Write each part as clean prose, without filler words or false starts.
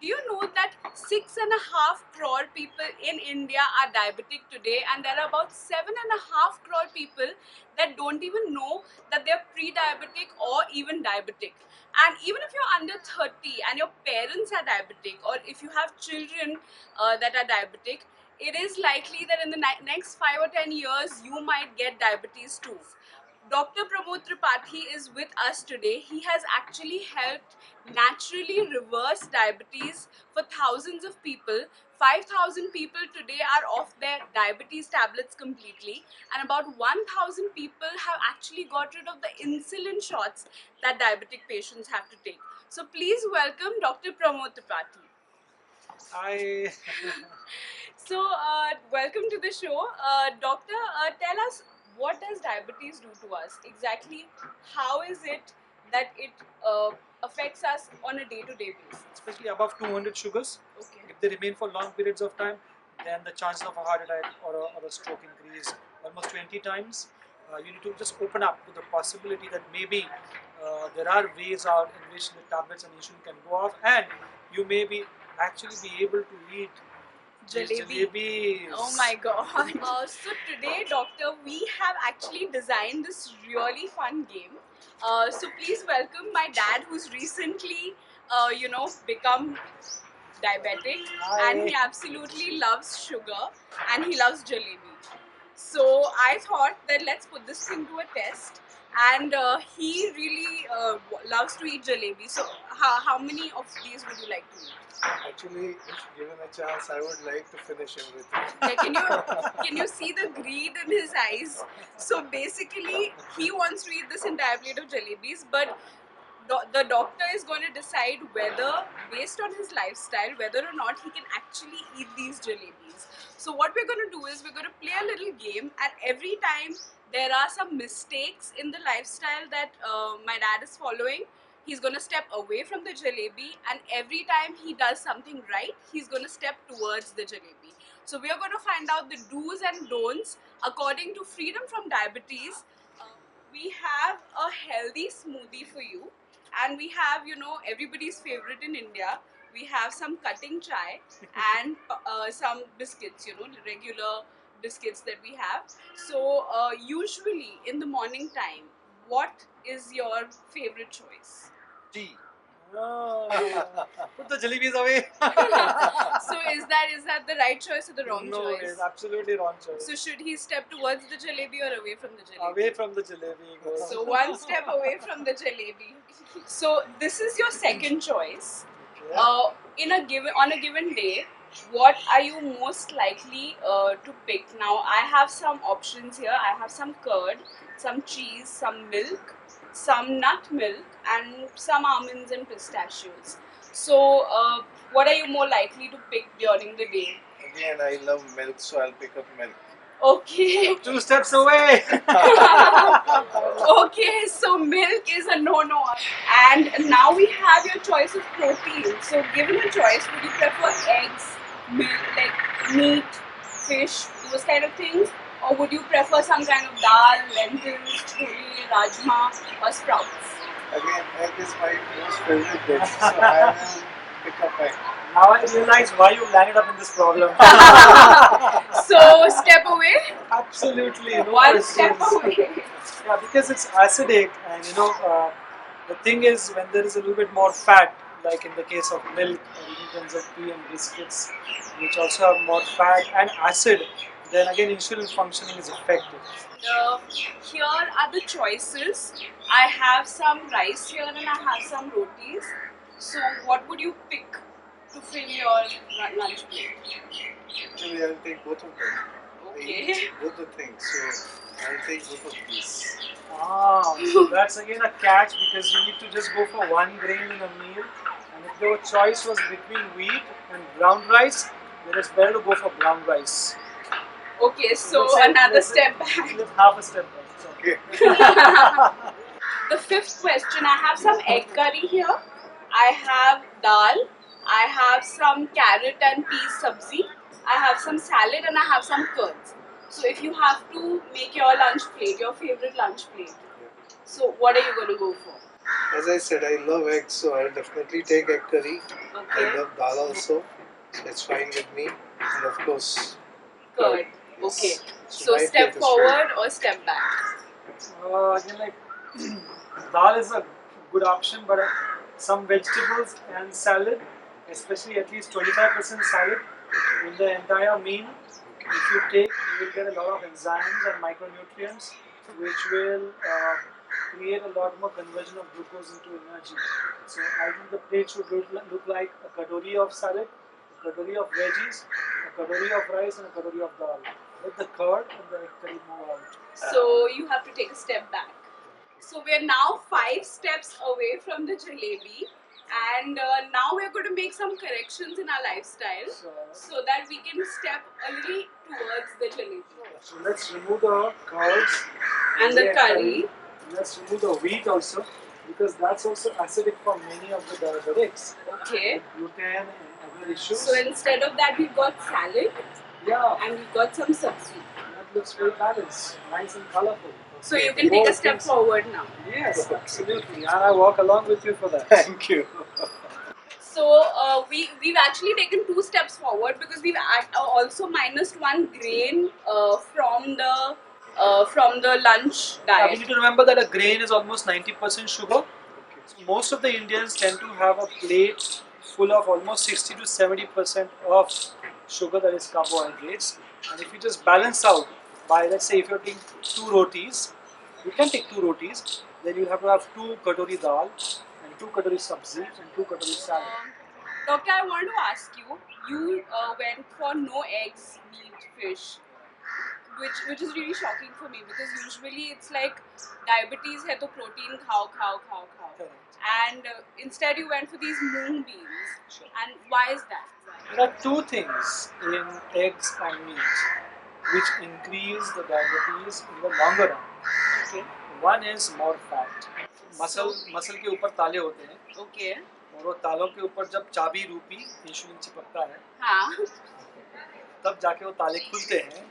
Do you know that 6.5 crore people in India are diabetic today, and there are about 7.5 crore people that don't even know that they're pre-diabetic or even diabetic. And even if you're under 30 and your parents are diabetic, or if you have children that are diabetic, it is likely that in the next 5 or 10 years you might get diabetes too. Dr. Pramod Tripathi is with us today. He has actually helped naturally reverse diabetes for thousands of people. 5,000 people today are off their diabetes tablets completely, and about 1,000 people have actually got rid of the insulin shots that diabetic patients have to take. So please welcome Dr. Pramod Tripathi. Hi. So, welcome to the show. Doctor, tell us, what does diabetes do to us? Exactly how is it that it affects us on a day-to-day basis? Especially above 200 sugars. Okay. If they remain for long periods of time, then the chances of a heart attack or a stroke increase almost 20 times. You need to just open up to the possibility that maybe there are ways out in which the tablets and insulin can go off, and you may be actually be able to eat these jalebis. Oh my god. So today, doctor, we have actually designed this really fun game. So please welcome my dad, who's recently, become diabetic. Hi. And he absolutely loves sugar and he loves jalebi. So I thought that let's put this thing to a test. And he really loves to eat jalebi. So how many of these would you like to eat? Actually, if given a chance, I would like to finish everything. Yeah, can you see the greed in his eyes? So basically, he wants to eat this entire plate of jalebis, but the doctor is going to decide whether, based on his lifestyle, whether or not he can actually eat these jalebis. So what we're going to do is we're going to play a little game, and every time there are some mistakes in the lifestyle that my dad is following, he's going to step away from the jalebi, and every time he does something right, he's going to step towards the jalebi. So we are going to find out the do's and don'ts according to Freedom from Diabetes. We have a healthy smoothie for you, and we have, everybody's favorite in India. We have some cutting chai and some biscuits, the regular biscuits that we have. So usually in the morning time, what is your favorite choice? Tea. Oh, put the jalebis away. So is that the right choice or the wrong No, choice? it's absolutely wrong choice. So should he step towards the jalebi or away from the jalebi? Away from the jalebi. Goes. So one step away from the jalebi. So this is your second choice. On a given day, what are you most likely to pick? Now I have some options here. I have some curd, some cheese, some milk, some nut milk, and some almonds and pistachios. So what are you more likely to pick during the day? Again, I love milk, so I'll pick up milk. Okay. 2 steps away. Okay, so milk is a no-no. And now we have your choice of protein. So given a choice, would you prefer eggs, milk, like meat, fish, those kind of things? Or would you prefer some kind of dal, lentils, chole, rajma, or sprouts? Again, egg is my most favorite dish, so I will pick up egg. Now I realize why you landed up in this problem. So step away. Absolutely, no One questions. step away. Yeah, because it's acidic, and the thing is, when there is a little bit more fat, like in the case of milk, or in terms of tea and biscuits, which also have more fat and acid, then again insulin functioning is affected. Here are the choices. I have some rice here and I have some rotis. So what would you pick to fill your lunch plate? Actually, I'll take both of them. I Okay. eat both the things, so I'll take both of these. So that's again a catch, because you need to just go for one grain in a meal. And if your choice was between wheat and brown rice, then it's better to go for brown rice. Okay, so Let's say- another let's- step back. let's half a step back. It's okay. Okay. The fifth question, I have some egg curry here. I have dal. I have some carrot and peas sabzi. I have some salad and I have some curds. So if you have to make your lunch plate, your favorite lunch plate, so what are you going to go for? As I said, I love eggs, so I'll definitely take egg curry. Okay. I love dal also, so it's fine with me. And of course, Curd. Yes. Okay. So So my step plate is forward or step back? Again, like dal is a good option, but some vegetables and salad, especially at least 25% salad in the entire meal. If you take, you will get a lot of enzymes and micronutrients, which will create a lot more conversion of glucose into energy. So I think the plate should look like a katori of salad, a katori of veggies, a katori of rice, and a katori of dal. Let the curd and the egg curry move out. So you have to take a step back. So we're now 5 steps away from the jalebi, and now we're going to make some corrections in our lifestyle so that we can step a little towards the jalebi. So let's remove the curds And the egg curry. Let's remove the wheat also, because that's also acidic for many of the diabetics Okay. with gluten and other issues. So instead of that, we've got salad Yeah, and we've got some sabzi. that looks very balanced, nice and colorful. So you can take More a step things- forward now. Yes, absolutely. And I walk along with you for that. Thank you. So we've actually taken 2 steps forward because we've also minused 1 grain from the lunch We diet. need to remember that a grain is almost 90% sugar. So most of the Indians tend to have a plate full of almost 60 to 70% of sugar, that is carbohydrates. And if you just balance out by, let's say, if you're taking 2 rotis, you can take 2 rotis, then you have to have 2 katori dal and 2 katori sabzi and 2 katori salad. Doctor, I want to ask you. You went for no eggs, meat, fish, which is really shocking for me because usually it's like diabetes hai to protein khao. Correct. And instead you went for these moong beans. Sure. And why is that? There are 2 things in eggs and meat which increase the diabetes in the longer run. Okay. One is more fat. Muscle के ऊपर ताले होते हैं, Okay. और वो तालों के ऊपर जब चाबी रूपी इंसुलिन चिपकता है, हाँ. तब जाके वो ताले खुलते हैं,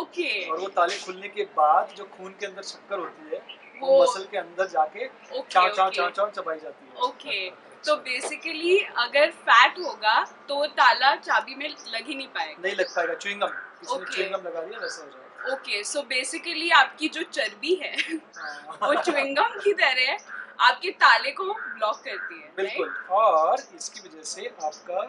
Okay. और वो ताले खुलने के बाद जो खून के अंदर शक्कर होती है वो वो- मसल के अंदर जाके Okay, चाव चाव okay. चाव चाव चबाई जाती है. Okay. तो बेसिकली अगर फैट होगा तो ताला चाबी में लग ही नहीं पाएगा. नहीं लग पाएगा. च्युइंगम, किसी ने Okay. च्युइंगम लगा दिया वैसा हो जाएगा. ओके सो बेसिकली आपकी जो चर्बी है वो हाँ. च्युइंगम की तरह आपके ताले को ब्लॉक करती है. बिल्कुल. और इसकी वजह से आपका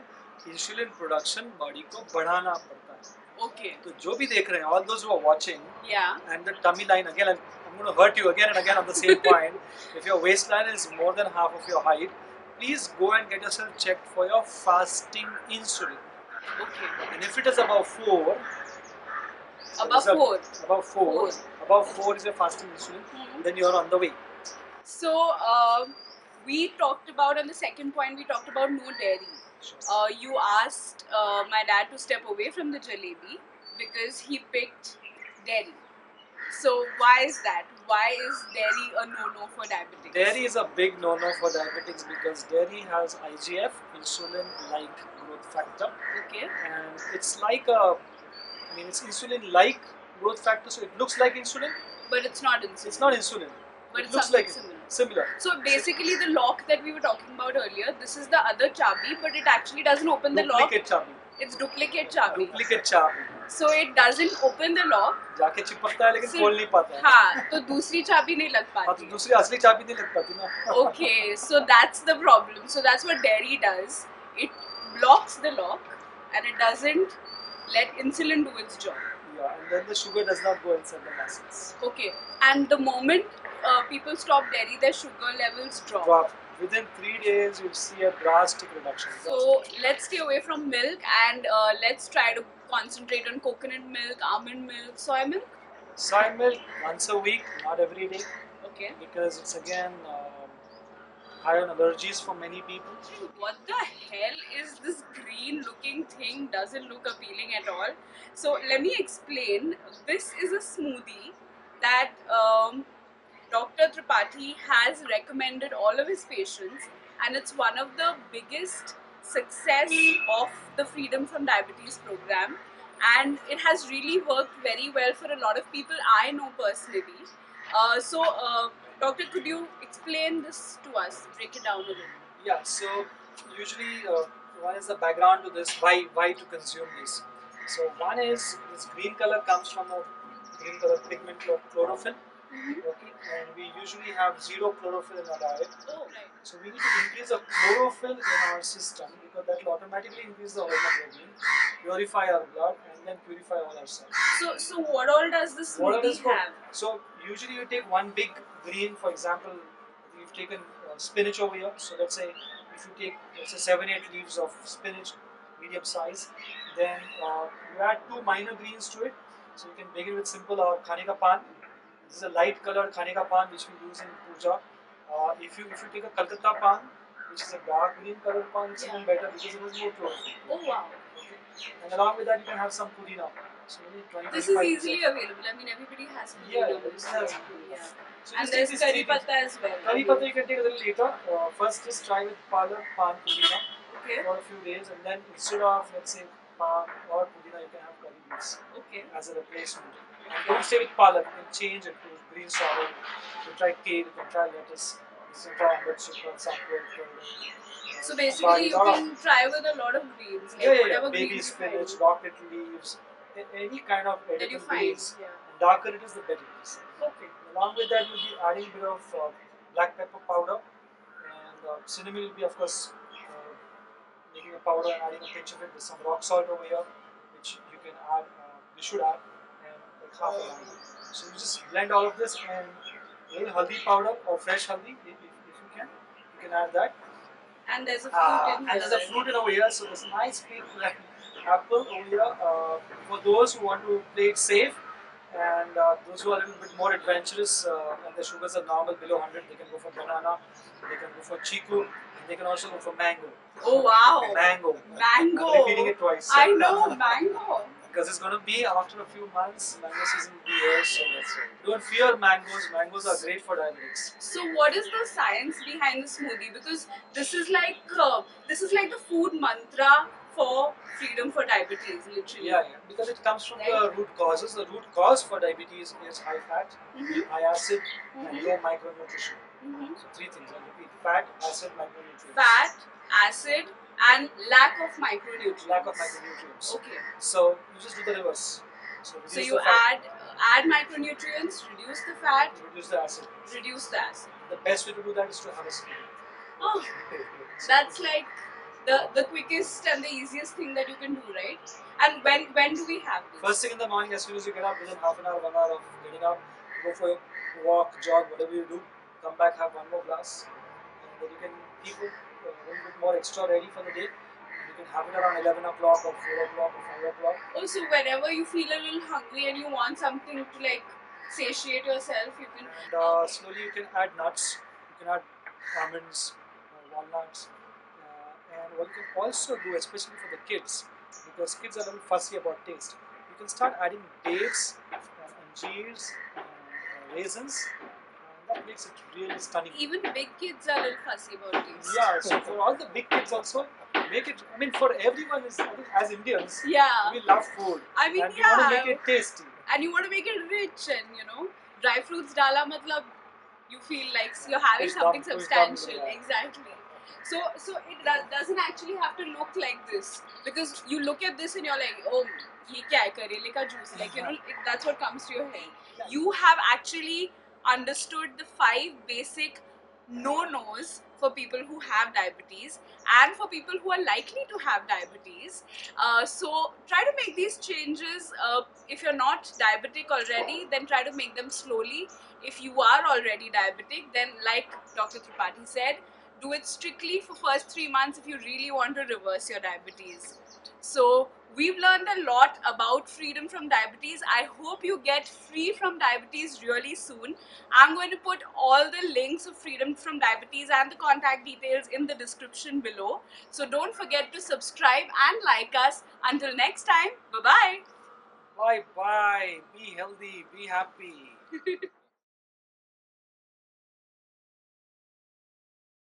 इंसुलिन प्रोडक्शन बॉडी को बढ़ाना पड़ता है. ओके. तो जो भी देख रहे हैं, all those who are watching, या. and the tummy line, again I'm going to hurt you again and again on the same point. If your waistline is more than half of your height, please go and get yourself checked for your fasting insulin. Okay. And if it is above 4, Above 4. above 4, above 4 is your fasting insulin, then you are on the way. So we talked about on the second point we talked about no dairy. You asked my dad to step away from the jalebi because he picked dairy. So why is that? Why is dairy a no-no for diabetics? Dairy is a big no-no for diabetics because dairy has IGF, insulin-like growth factor, Okay. and it's like it's insulin-like growth factor, so it looks like insulin. But it's not insulin. It's not insulin. But It it's looks something like similar. similar. So basically, the lock that we were talking about earlier, this is the other chabi, but it actually doesn't open the lock. Duplicate chabi. It's duplicate chabi. Duplicate chabi. So it doesn't open the lock. जाके चिपकता है लेकिन सिर्फ- खोल नहीं पाता है. हाँ, तो दूसरी चाबी नहीं लग हाँ, तो पाती. दूसरी असली चाबी नहीं लग पाती ना. Okay, so that's the problem. So that's what dairy does. It blocks the lock and it doesn't let insulin do its job. Yeah, and then the sugar does not go inside the muscles. Okay, and the moment people stop dairy, their sugar levels drop. Drop. Within 3 days, you'll see a drastic reduction. So let's stay away from milk and let's try to concentrate on coconut milk, almond milk, soy milk. Soy milk once a week, not every day, Okay. because it's again high on allergies for many people. What the hell is this green looking thing? Doesn't look appealing at all. So let me explain. This is a smoothie that Dr. Tripathi has recommended all of his patients, and it's one of the biggest success of the Freedom from Diabetes program, and it has really worked very well for a lot of people I know personally. So Doctor, could you explain this to us? Break it down a little. Yeah, so usually one is the background to this, why to consume this. So one is this green color comes from a green color pigment called chlorophyll. Okay, and we usually have zero chlorophyll in our diet. Oh, right. So we need to increase the chlorophyll in our system because that will automatically increase the hemoglobin, purify our blood, and then purify all our cells. So what all does this What are smoothie this for? have? So usually you take one big green, for example, you've taken spinach over here. So let's say if you take let's say 7-8 leaves of spinach, medium size, then you add two minor greens to it. So you can begin with simple khane ka pan. This is a light colored khane ka pan which we use in puja. If you take a Calcutta pan, which is a dark green colored pan, it's even better because it has more chlorophyll. Oh wow. Okay. And along with that, you can have some pudina. So maybe 20, This is 25%. easily available. I mean, everybody has to Yeah, know this this. has- Yeah. So And just there's take these curry three things. patta as well. Curry patta you can take a little later. First, just try with palak, pan, pudina Okay. for a few days, and then instead of let's say pan or pudina, you can have curry leaves Okay. as a replacement. And don't stay with palak. You can change it to green sorrel. You can try kale. You can try lettuce. You can try amrit chicken, saffron. So basically, you can try with a lot of greens, like whatever baby greens you spinach, find. rocket leaves, any kind of That you edible find, greens. yeah. The darker it is, the better it is. Okay. Along with that, you'll be adding a bit of black pepper powder, and cinnamon will be, of course, making a powder and adding a pinch of it. There's some rock salt over here, which you can add, you should add, and like half a lemon. So you just blend all of this and a little haldi powder or fresh haldi, if you can add that. And there's a fruit in here. And there's a fruit in over here, so there's a nice big apple over here for those who want to play it safe. And those who are a little bit more adventurous and the sugars are normal below 100, they can go for banana, they can go for chiku, and they can also go for mango. Oh wow. Mango. Mango. I'm repeating it twice. I know, mango. Because it's going to be after a few months, mango season will be here, so don't fear mangoes. Mangoes are great for diabetics. So what is the science behind the smoothie? Because this is like the food mantra for freedom for diabetes, literally. Yeah, because it comes from the root causes. The root cause for diabetes is high fat, high acid, and low micronutrition. So three things. I'll repeat: fat, acid, micronutrients. Fat, acid, and lack of micronutrients. Lack of micronutrients. Okay. So you just do the reverse. So you add micronutrients, reduce the fat, reduce the acid. Reduce the acid. The best way to do that is to have a spoon. Oh, that's like the quickest and the easiest thing that you can do, right? And when do we have this? First thing in the morning, as soon as you get up, within half an hour, 1 hour of getting up, go for a walk, jog, whatever you do, come back, have one more glass, and then you can keep it a little bit more extra ready for the day. You can have it around 11 o'clock or 4 o'clock or 5 o'clock. Also, whenever you feel a little hungry and you want something to like satiate yourself, you can. And slowly you can add nuts, you can add almonds, walnuts, and what you can also do, especially for the kids, because kids are a little fussy about taste, you can start adding dates, anjeers, raisins, and that makes it really stunning. Even big kids are a little fussy about taste. Yeah, so for all the big kids also, make it, I mean, for everyone, I think as Indians, Yeah. we love food. I mean, and we want to yeah. make it tasty. And you want to make it rich and dry fruits dala matlab you feel like you're having It's something dumb, it's substantial. dumb, yeah. Exactly. So it doesn't actually have to look like this, because you look at this and you're like, oh, ye kya hai, karele ka juice, like that's what comes to your head. You have actually understood the 5 basic no-nos for people who have diabetes and for people who are likely to have diabetes. So try to make these changes. If you're not diabetic already, then try to make them slowly. If you are already diabetic, then like Dr. Tripathi said, do it strictly for first 3 months if you really want to reverse your diabetes. So we've learned a lot about freedom from diabetes. I hope you get free from diabetes really soon. I'm going to put all the links of freedom from diabetes and the contact details in the description below. So don't forget to subscribe and like us. Until next time, bye-bye. Bye bye. Be healthy. Be happy.